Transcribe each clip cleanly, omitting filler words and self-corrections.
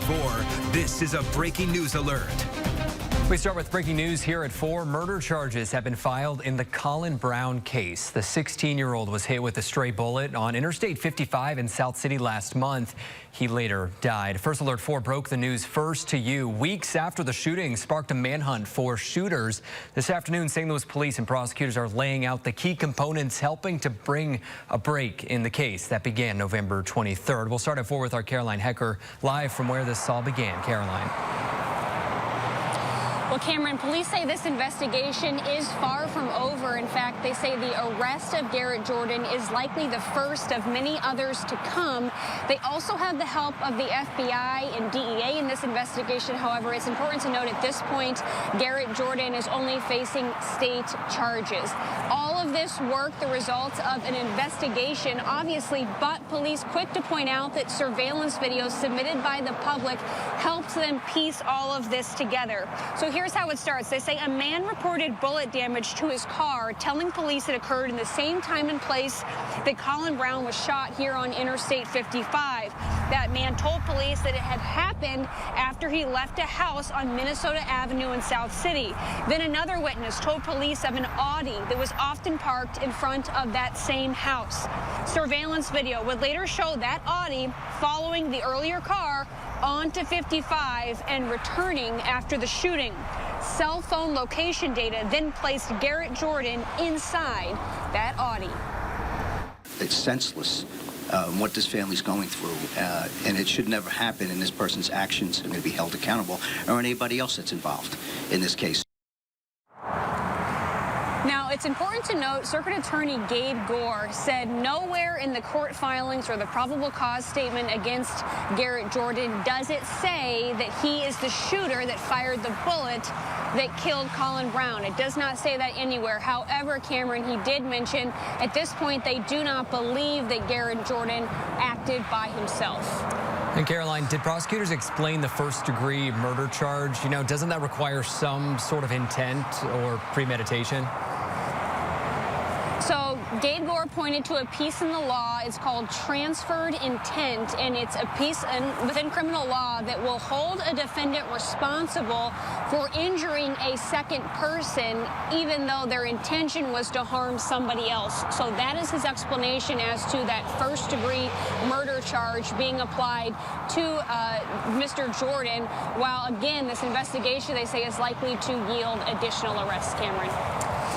Alert 4, this is a breaking news alert. We start with breaking news here at 4. Murder charges have been filed in the Colin Brown case. The 16-year-old was hit with a stray bullet on Interstate 55 in South City last month. He later died. First Alert 4 broke the news first to you. Weeks after the shooting sparked a manhunt for shooters. This afternoon, St. Louis police and prosecutors are laying out the key components helping to bring a break in the case that began November 23rd. We'll start at 4 with our Caroline Hecker live from where this all began. Caroline. Well, Cameron, police say this investigation is far from over. In fact, they say the arrest of Garrett Jordan is likely the first of many others to come. They also have the help of the FBI and DEA in this investigation. However, it's important to note at this point, Garrett Jordan is only facing state charges. All of this work, the result of an investigation, obviously, but police quick to point out that surveillance videos submitted by the public helped them piece all of this together. So here's how it starts. They say a man reported bullet damage to his car, telling police it occurred in the same time and place that Colin Brown was shot here on Interstate 55. That man told police that it had happened after he left a house on Minnesota Avenue in South City. Then another witness told police of an Audi that was often parked in front of that same house. Surveillance video would later show that Audi following the earlier car onto 55 and returning after the shooting. Cell phone location data then placed Garrett Jordan inside that Audi. It's senseless what this family's going through, and it should never happen, and this person's actions are going to be held accountable, or anybody else that's involved in this case. Now, it's important to note, Circuit Attorney Gabe Gore said nowhere in the court filings or the probable cause statement against Garrett Jordan does it say that he is the shooter that fired the bullet that killed Colin Brown. It does not say that anywhere. However, Cameron, he did mention at this point they do not believe that Garrett Jordan acted by himself. And Caroline, did prosecutors explain the first-degree murder charge? You know, doesn't that require some sort of intent or premeditation? So Gabe Gore pointed to a piece in the law. It's called transferred intent, and it's a piece within criminal law that will hold a defendant responsible for injuring a second person, even though their intention was to harm somebody else. So that is his explanation as to that first-degree murder charge being applied to Mr. Jordan, while, again, this investigation, they say, is likely to yield additional arrests, Cameron.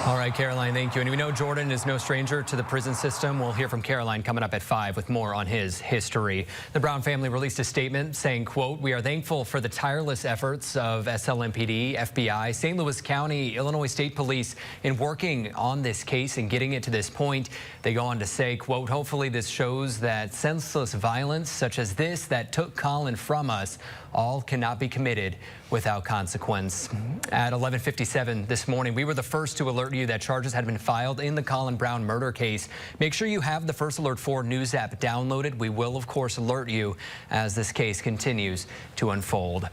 All right, Caroline, thank you. And we know Jordan is no stranger to the prison system. We'll hear from Caroline coming up at 5 with more on his history. The Brown family released a statement saying, quote, "We are thankful for the tireless efforts of SLMPD, FBI, St. Louis County, Illinois State Police in working on this case and getting it to this point." They go on to say, quote, "Hopefully this shows that senseless violence such as this that took Colin from us all cannot be committed without consequence." At 11:57 this morning, we were the first to alert you that charges had been filed in the Colin Brown murder case. Make sure you have the First Alert 4 news app downloaded. We will, of course, alert you as this case continues to unfold.